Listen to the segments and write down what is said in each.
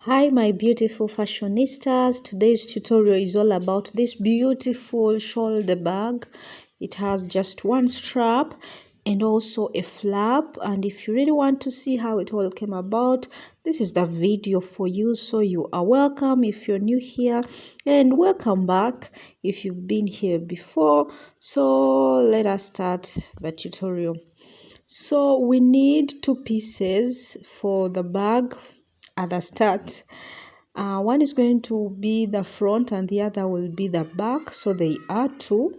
Hi my beautiful fashionistas, today's tutorial is all about this beautiful shoulder bag. It has just one strap and also a flap, and if you really want to see how it all came about, this is the video for you. So you are welcome if you're new here, and welcome back if you've been here before. So let us start the tutorial. So we need two pieces for the bag at the start. One is going to be the front and the other will be the back, so they are two,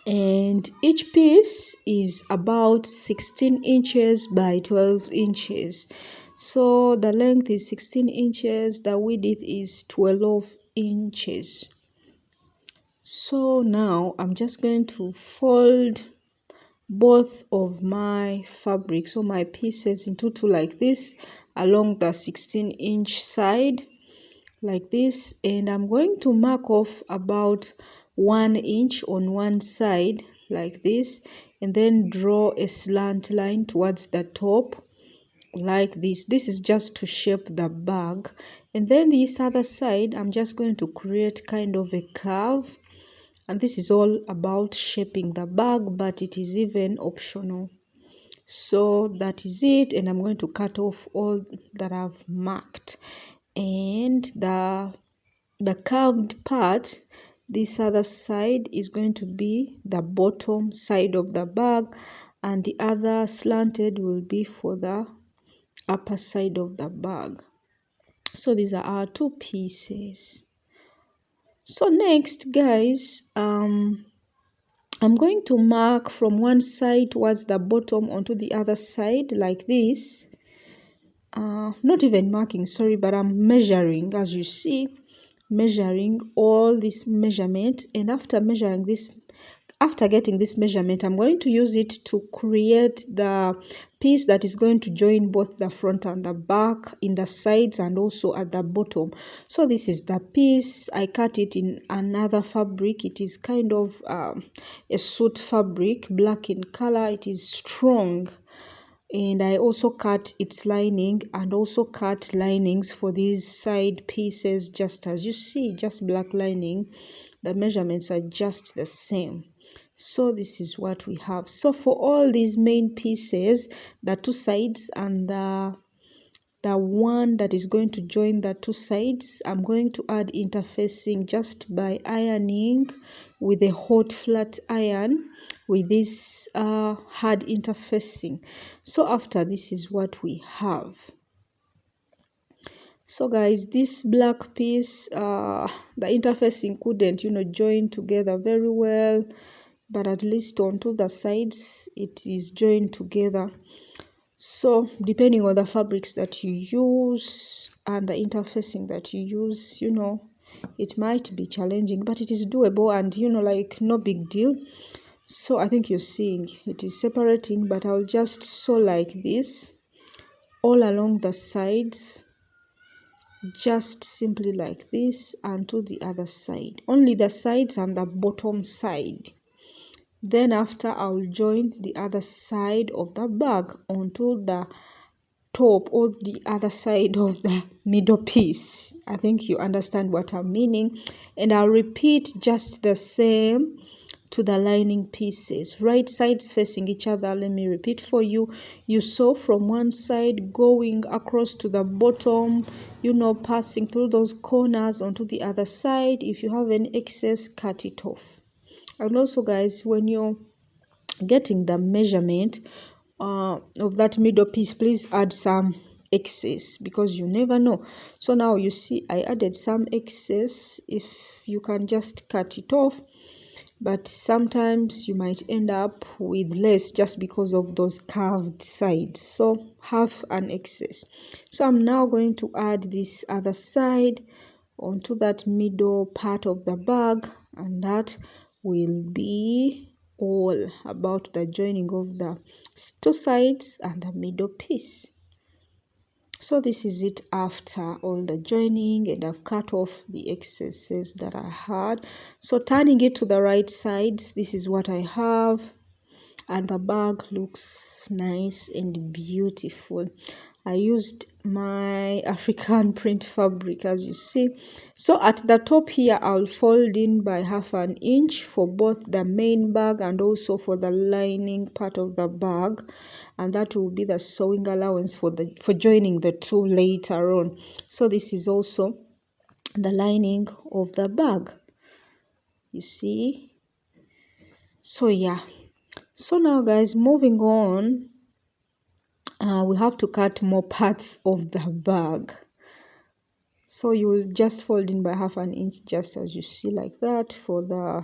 and each piece is about 16 inches by 12 inches. So the length is 16 inches, the width is 12 inches. So now I'm just going to fold both of my fabric, so my pieces into two like this along the 16-inch side like this, and I'm going to mark off about 1 inch on one side like this, and then draw a slant line towards the top like this. This is just to shape the bag, and then this other side I'm just going to create kind of a curve, and this is all about shaping the bag, but it is even optional. So that is it, and I'm going to cut off all that I've marked, and the curved part, this other side, is going to be the bottom side of the bag, and the other slanted will be for the upper side of the bag. So these are our two pieces. So next, guys, I'm going to mark from one side towards the bottom onto the other side like this. Not even marking, sorry, but I'm measuring, as you see, measuring all this measurement, and after measuring this, after getting this measurement, I'm going to use it to create the piece that is going to join both the front and the back in the sides and also at the bottom. So this is the piece. I cut it in another fabric. It is kind of a suit fabric, black in color. It is strong, and I also cut its lining and also cut linings for these side pieces, just as you see, just black lining. The measurements are just the same. So this is what we have. So for all these main pieces, the two sides and the one that is going to join the two sides, I'm going to add interfacing just by ironing with a hot flat iron with this hard interfacing. So after this is what we have. So guys, this black piece, the interfacing couldn't join together very well, but at least onto the sides it is joined together. So depending on the fabrics that you use and the interfacing that you use, it might be challenging, but it is doable, and like no big deal. So I think you're seeing it is separating, but I'll just sew like this all along the sides, just simply like this, and to the other side, only the sides and the bottom side. Then after, I'll join the other side of the bag onto the top or the other side of the middle piece. I think you understand what I'm meaning, and I'll repeat just the same to the lining pieces, right sides facing each other. Let me repeat for you. You sew from one side going across to the bottom, passing through those corners onto the other side. If you have any excess, cut it off. And also guys, when you're getting the measurement of that middle piece, please add some excess, because you never know. So now you see I added some excess. If you can just cut it off, but sometimes you might end up with less just because of those curved sides, so have an excess. So I'm now going to add this other side onto that middle part of the bag, and that will be all about the joining of the two sides and the middle piece. So this is it after all the joining, and I've cut off the excesses that I had. So turning it to the right side, this is what I have, and the bag looks nice and beautiful. I used my African print fabric, as you see. So at the top here, I'll fold in by 1/2 inch for both the main bag and also for the lining part of the bag, and that will be the sewing allowance for joining the two later on. So this is also the lining of the bag, you see. So yeah, so now guys, moving on, we have to cut more parts of the bag. So you will just fold in by 1/2 inch, just as you see, like that, for the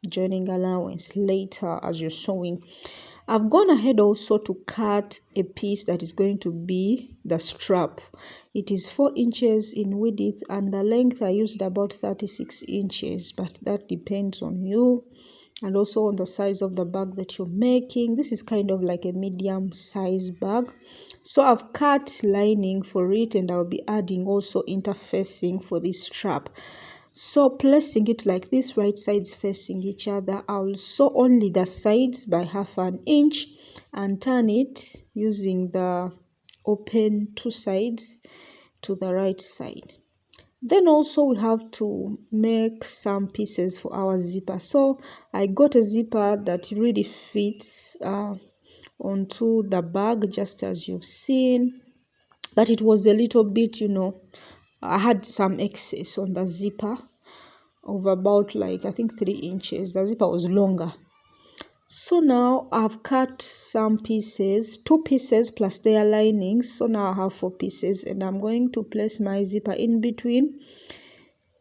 joining allowance later as you're sewing. I've gone ahead also to cut a piece that is going to be the strap. It is 4 inches in width, and the length I used about 36 inches, but that depends on you and also on the size of the bag that you're making. This is kind of like a medium size bag. So I've cut lining for it, and I'll be adding also interfacing for this strap. So placing it like this, right sides facing each other, I'll sew only the sides by 1/2 inch and turn it using the open two sides to the right side. Then also we have to make some pieces for our zipper. So I got a zipper that really fits onto the bag, just as you've seen, but it was a little bit, I had some excess on the zipper of about, like, I think 3 inches. The zipper was longer. So now I've cut some pieces, 2 pieces plus their linings. So now I have 4 pieces, and I'm going to place my zipper in between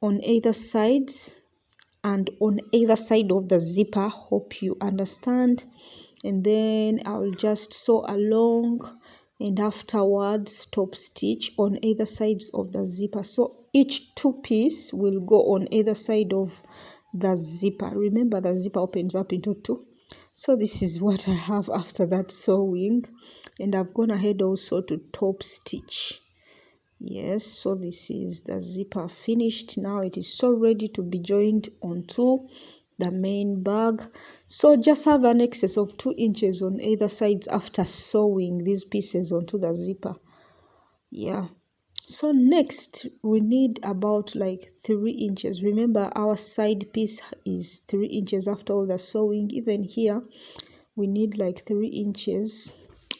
on either sides and on either side of the zipper. Hope you understand. And then I'll just sew along, and afterwards top stitch on either sides of the zipper. So each 2 piece will go on either side of the zipper. Remember, the zipper opens up into 2. So this is what I have after that sewing, and I've gone ahead also to top stitch. Yes, so this is the zipper finished. Now it is so ready to be joined onto the main bag. So just have an excess of 2 inches on either sides after sewing these pieces onto the zipper. Yeah, so next we need about like 3 inches. Remember, our side piece is 3 inches after all the sewing. Even here we need like 3 inches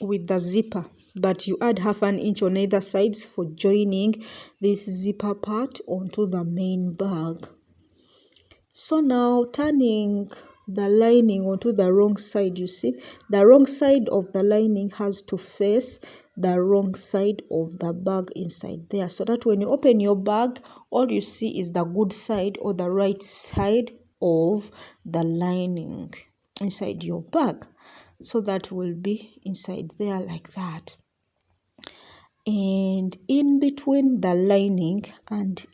with the zipper, but you add 1/2 inch on either sides for joining this zipper part onto the main bag. So now turning the lining onto the wrong side, you see, the wrong side of the lining has to face the wrong side of the bag inside there, so that when you open your bag, all you see is the good side or the right side of the lining inside your bag. So that will be inside there like that. And in between the lining and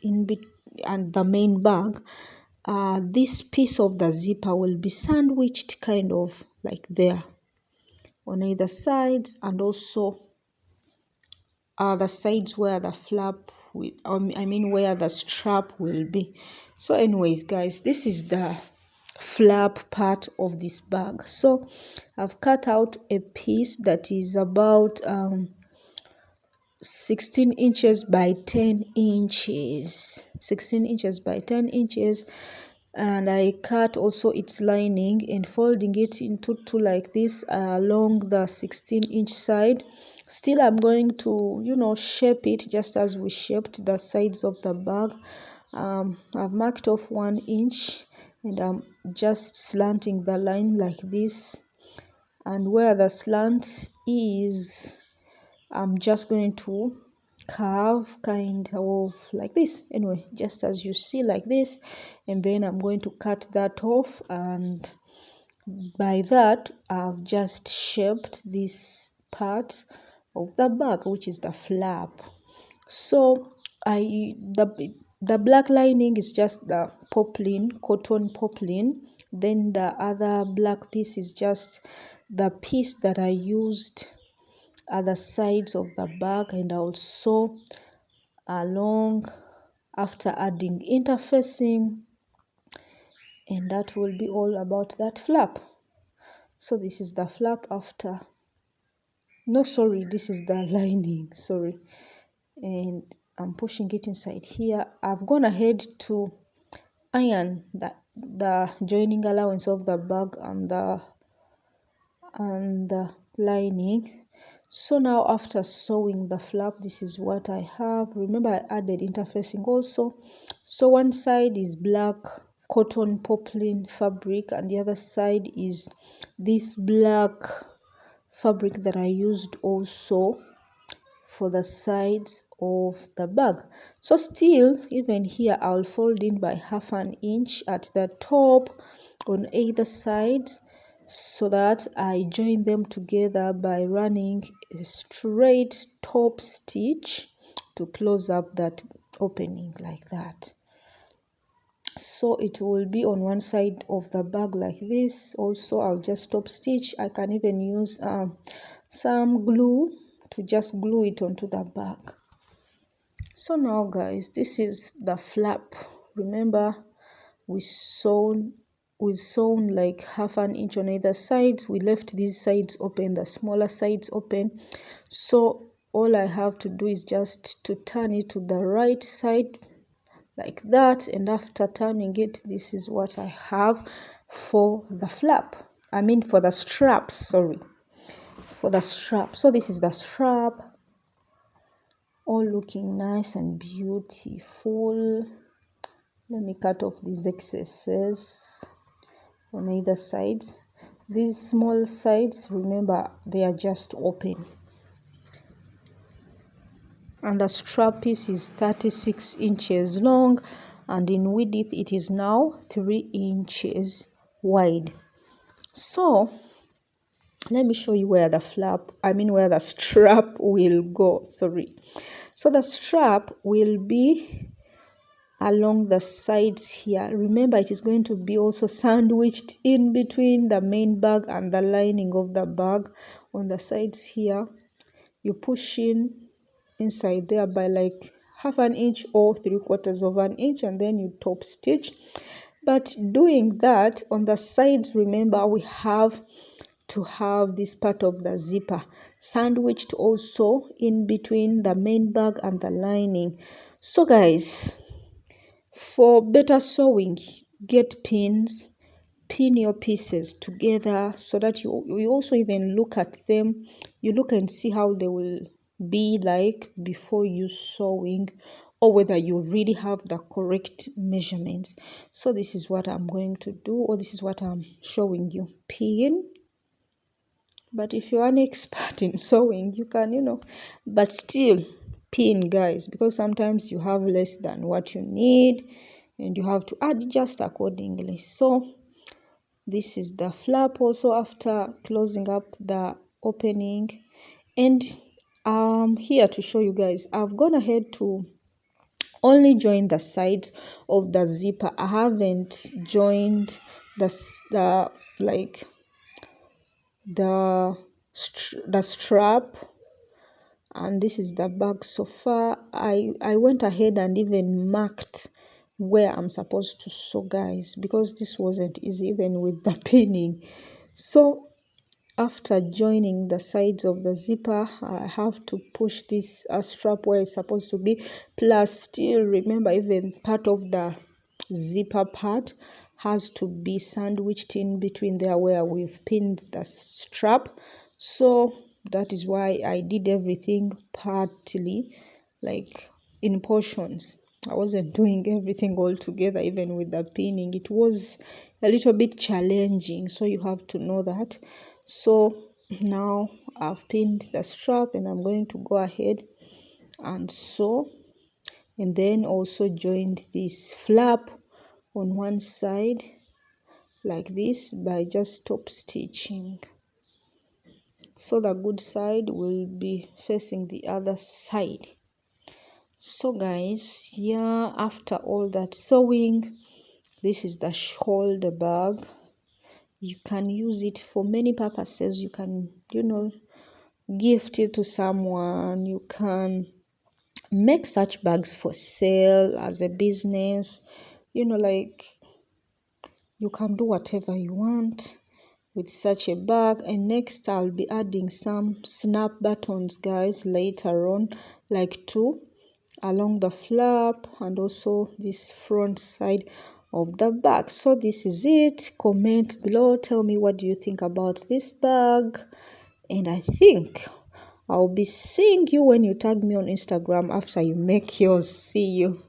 the main bag, this piece of the zipper will be sandwiched kind of like there on either sides, and also the sides where the flap will, where the strap will be. So anyways guys, this is the flap part of this bag. So I've cut out a piece that is about 16 inches by 10 inches, 16 inches by 10 inches, and I cut also its lining and folding it into 2 like this along the 16-inch side. Still I'm going to shape it just as we shaped the sides of the bag. I've marked off 1 inch, and I'm just slanting the line like this, and where the slant is, I'm just going to curve kind of like this, anyway, just as you see, like this, and then I'm going to cut that off, and by that I've just shaped this part of the bag, which is the flap. So the black lining is just the poplin, cotton poplin. Then the other black piece is just the piece that I used at the sides of the bag, and I'll sew along after adding interfacing, and that will be all about that flap. So this is the flap after No, sorry, this is the lining, sorry. And I'm pushing it inside here. I've gone ahead to iron the joining allowance of the bag and the lining. So now after sewing the flap, this is what I have. Remember, I added interfacing also. So one side is black cotton poplin fabric and the other side is this black fabric that I used also for the sides of the bag. So still, even here, I'll fold in by 1/2 inch at the top on either side, so that I join them together by running a straight top stitch to close up that opening like that. So it will be on one side of the bag like this. Also, I'll just top stitch. I can even use some glue to just glue it onto the bag. So now guys, this is the flap. Remember, we've sewn like 1/2 inch on either side. We left these sides open, the smaller sides open. So all I have to do is just to turn it to the right side like that, and after turning it, this is what I have for the flap. I mean for the straps, sorry, for the strap. So this is the strap, all looking nice and beautiful. Let me cut off these excesses on either side. These small sides, remember, they are just open. And the strap piece is 36 inches long, and in width it is now 3 inches wide. So let me show you where the where the strap will go. Sorry. So the strap will be along the sides here. Remember, it is going to be also sandwiched in between the main bag and the lining of the bag. On the sides here, you push in inside there by like 1/2 inch or 3/4 inch, and then you top stitch. But doing that on the sides, remember, we have to have this part of the zipper sandwiched also in between the main bag and the lining. So guys, for better sewing, get pins, pin your pieces together so that you also even look at them. You look and see how they will be like before you sewing, or whether you really have the correct measurements. So this is what I'm going to do, or this is what I'm showing you. Pin. But if you're an expert in sewing, you can, but still pin, guys, because sometimes you have less than what you need and you have to adjust accordingly. So this is the flap also after closing up the opening. And I'm here to show you guys, I've gone ahead to only join the sides of the zipper. I haven't joined the strap, and this is the bag. So far I went ahead and even marked where I'm supposed to sew, guys, because this wasn't easy even with the pinning. So after joining the sides of the zipper, I have to push this strap where it's supposed to be, plus still remember, even part of the zipper part has to be sandwiched in between there where we've pinned the strap. So that is why I did everything partly, like in portions. I wasn't doing everything all together. Even with the pinning, it was a little bit challenging, so you have to know that. So now I've pinned the strap, and I'm going to go ahead and sew, and then also joined this flap on one side like this by just top stitching. So the good side will be facing the other side. So guys, yeah, after all that sewing, this is the shoulder bag. You can use it for many purposes. You can, gift it to someone. You can make such bags for sale as a business. Like, you can do whatever you want. with such a bag. And next I'll be adding some snap buttons, guys, later on, like 2 along the flap and also this front side of the bag. So this is it. Comment below, tell me what do you think about this bag, and I think I'll be seeing you when you tag me on Instagram after you make yours. See you.